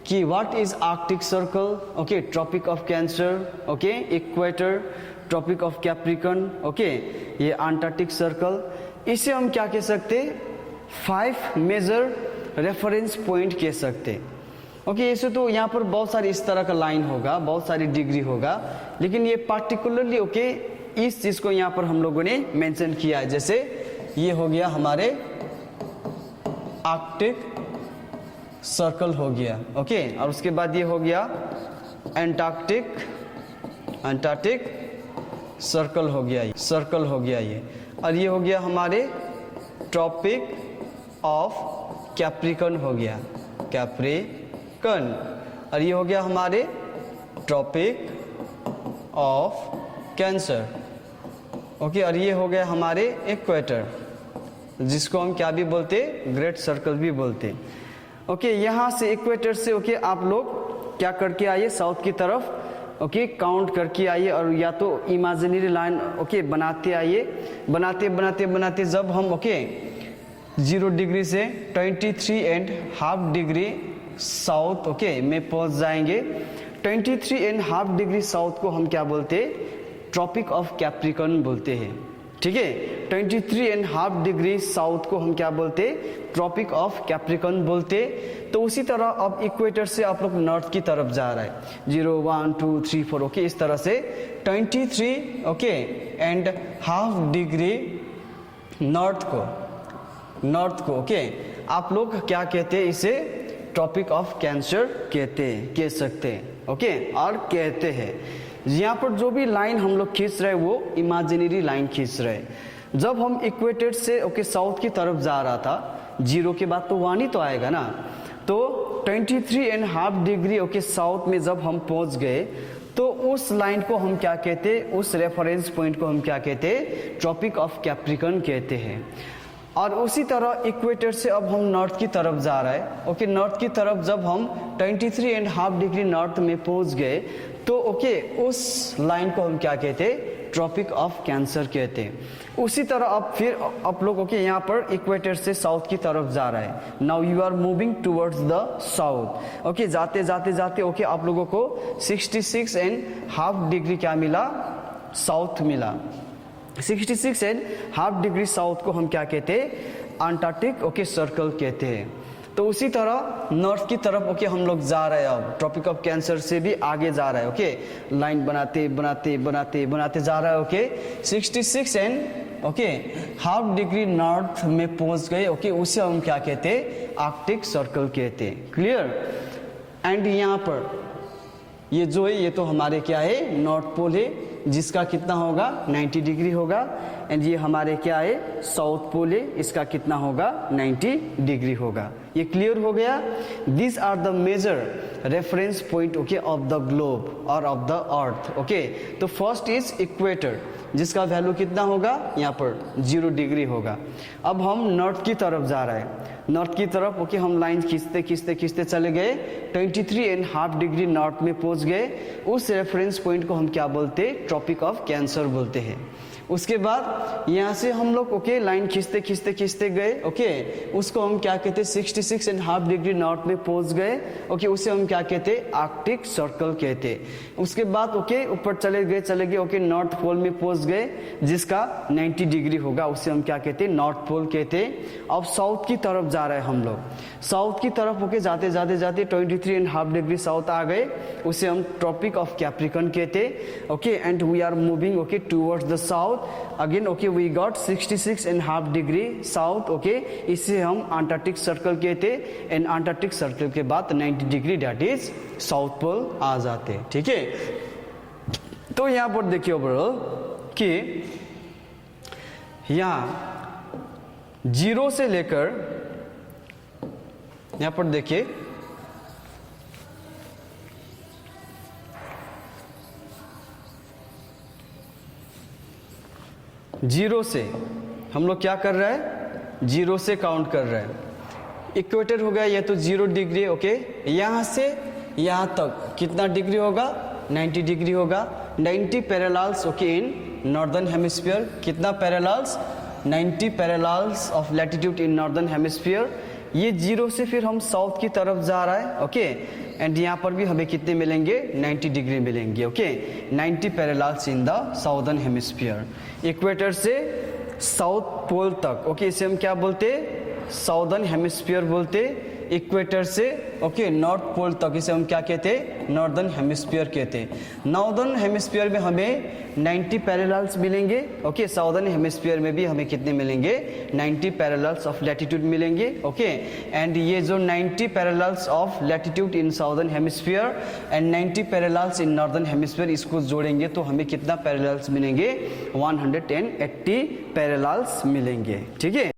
कि what is Arctic Circle, okay, Tropic of Cancer, okay, equator, Tropic of Capricorn, okay, ये Antarctic Circle. इसे हम क्या कह सकते, 5 मेजर रेफरेंस पॉइंट कह सकते। ओके, ऐसे तो यहाँ पर बहुत सारी इस तरह का लाइन होगा, बहुत सारी डिग्री होगा, लेकिन ये पार्टिकुलरली ओके इस चीज को यहाँ पर हम लोगों ने मेंशन किया है। जैसे ये हो गया हमारे आर्कटिक सर्कल हो गया, ओके, और उसके बाद ये हो गया अंटार्कटिक सर्कल हो गया, सर्कल हो गया ये, और ये हो गया हमारे ट्रॉपिक ऑफ कैप्रिकॉर्न हो गया, कैप्रिकॉर्न, और ये हो गया हमारे ट्रॉपिक ऑफ कैंसर, ओके, और ये हो गया हमारे इक्वेटर, जिसको हम क्या भी बोलते, ग्रेट सर्कल भी बोलते। ओके, यहाँ से इक्वेटर से ओके आप लोग क्या करके आइए, साउथ की तरफ, ओके, काउंट करके आइए, और या तो इमेजिनरी लाइन ओके बनाते आइए, बनाते बनाते बनाते जब हम ओके 0 डिग्री से 23.5 डिग्री साउथ ओके में पहुंच जाएंगे। 23.5 डिग्री साउथ को हम क्या बोलते, ट्रॉपिक ऑफ कैप्रिकॉर्न बोलते हैं, ठीक है। 23.5 डिग्री साउथ को हम क्या बोलते, ट्रॉपिक ऑफ कैप्रिकॉर्न बोलते। तो उसी तरह अब इक्वेटर से आप लोग नॉर्थ की तरफ जा रहा है, 0 1 2 3 4 ओके, इस तरह से 23 okay and half degree north को ओके आप लोग क्या कहते हैं, इसे ट्रॉपिक ऑफ कैंसर कह सकते हैं, ओके, और कहते हैं। यहाँ पर जो भी लाइन हम लोग खींच रहे हैं वो इमेजिनरी लाइन खींच रहे हैं। जब हम इक्वेटर से ओके साउथ की तरफ जा रहा था, 0 के बाद तो 1 ही तो आएगा ना, तो 23.5 डिग्री ओके साउथ में जब हम पहुंच गए तो उस लाइन को हम क्या कहते, उस रेफरेंस पॉइंट को हम क्या कहते, ट्रॉपिक ऑफ कैप्रिकॉर्न कहते हैं। और उसी तरह इक्वेटर से अब हम नॉर्थ की तरफ जा रहे हैं, ओके, नॉर्थ की तरफ जब हम 23.5 डिग्री नॉर्थ में पहुंच गए तो ओके उस लाइन को हम क्या कहते, ट्रॉपिक ऑफ कैंसर कहते हैं। उसी तरह अब फिर आप लोग ओके यहाँ पर इक्वेटर से साउथ की तरफ जा रहा है, now you are moving towards the south, okay, जाते जाते जाते ओके आप लोगों को 66.5 डिग्री क्या मिला, साउथ मिला। 66.5 डिग्री साउथ को हम क्या कहते, अंटार्कटिक ओके सर्कल कहते हैं। तो उसी तरह नॉर्थ की तरफ ओके हम लोग जा रहे हैं, अब ट्रॉपिक ऑफ कैंसर से भी आगे जा रहा है, ओके, लाइन बनाते बनाते बनाते बनाते जा रहा है, ओके, 66.5 डिग्री नॉर्थ में पहुंच गए, ओके, उसे हम क्या कहते, आर्कटिक सर्कल कहते हैं, क्लियर। एंड यहाँ पर ये जो है ये तो हमारे क्या है, नॉर्थ पोल है, जिसका कितना होगा 90 डिग्री होगा, एंड ये हमारे क्या है, साउथ पोल है, इसका कितना होगा 90 डिग्री होगा। ये क्लियर हो गया। This are the major reference point okay of the globe और ऑफ द अर्थ, ओके। तो फर्स्ट इज इक्वेटर, जिसका वैल्यू कितना होगा, यहाँ पर 0 डिग्री होगा। अब हम नॉर्थ की तरफ जा रहे हैं, नॉर्थ की तरफ ओके हम लाइन खींचते खींचते खींचते चले गए, 23.5 डिग्री नॉर्थ में पहुंच गए। उस रेफरेंस पॉइंट को हम क्या बोलते, ट्रॉपिक ऑफ कैंसर बोलते हैं। उसके बाद यहाँ से हम लोग ओके लाइन खींचते खींचते खींचते गए, ओके, उसको हम क्या कहते, 66.5 डिग्री नॉर्थ में पहुंच गए, ओके, उसे हम क्या कहते, आर्कटिक सर्कल कहते। उसके बाद ओके ऊपर चले गए ओके नॉर्थ पोल में पहुंच गए, जिसका 90 डिग्री होगा, उसे हम क्या कहते, नॉर्थ पोल कहते। अब साउथ की तरफ जा रहे हैं हम लोग, साउथ की तरफ ओके जाते जाते जाते 23.5 डिग्री साउथ आ गए, उसे हम ट्रॉपिक ऑफ कैप्रिकॉर्न कहते, okay, and we are moving okay towards the south again, okay, we got 66.5 degree south, okay, इसे हम अंटार्कटिक सर्कल कहते, एंड अंटार्कटिक सर्कल के बाद 90 degree that is south pole आ जाते, ठीक है। तो यहाँ पर देखिए ओवरऑल कि यहाँ 0 से लेकर यहाँ पर देखिए 0 से हम लोग क्या कर रहे हैं, 0 से काउंट कर रहे हैं। इक्वेटर हो गया ये तो 0 डिग्री, ओके, यहाँ से यहाँ तक कितना डिग्री होगा, 90 डिग्री होगा। 90 parallels okay in northern hemisphere, कितना parallels, 90 parallels of latitude in northern hemisphere, ये 0 से फिर हम साउथ की तरफ जा रहा है, ओके। एंड यहाँ पर भी हमें कितने मिलेंगे, 90 डिग्री मिलेंगे, okay. 90 parallels in the southern hemisphere, equator से साउथ पोल तक, ओके। इसे हम क्या बोलते, साउदर्न हेमिस्फीयर बोलते। इक्वेटर से ओके नॉर्थ पोल तक इसे हम क्या कहते हैं, नॉर्दर्न हेमिस्फीयर कहते हैं। नॉर्दर्न हेमिस्फीयर में हमें 90 पैरेलल्स मिलेंगे, ओके। साउदर्न हेमिस्फीयर में भी हमें कितने मिलेंगे, 90 पैरेलल्स ऑफ लैटिट्यूड मिलेंगे, ओके। एंड ये जो 90 parallels of latitude in southern hemisphere and 90 parallels in northern hemisphere, इसको जोड़ेंगे तो हमें कितना पैरेलल्स मिलेंगे, 180 पैरेलल्स मिलेंगे, ठीक है।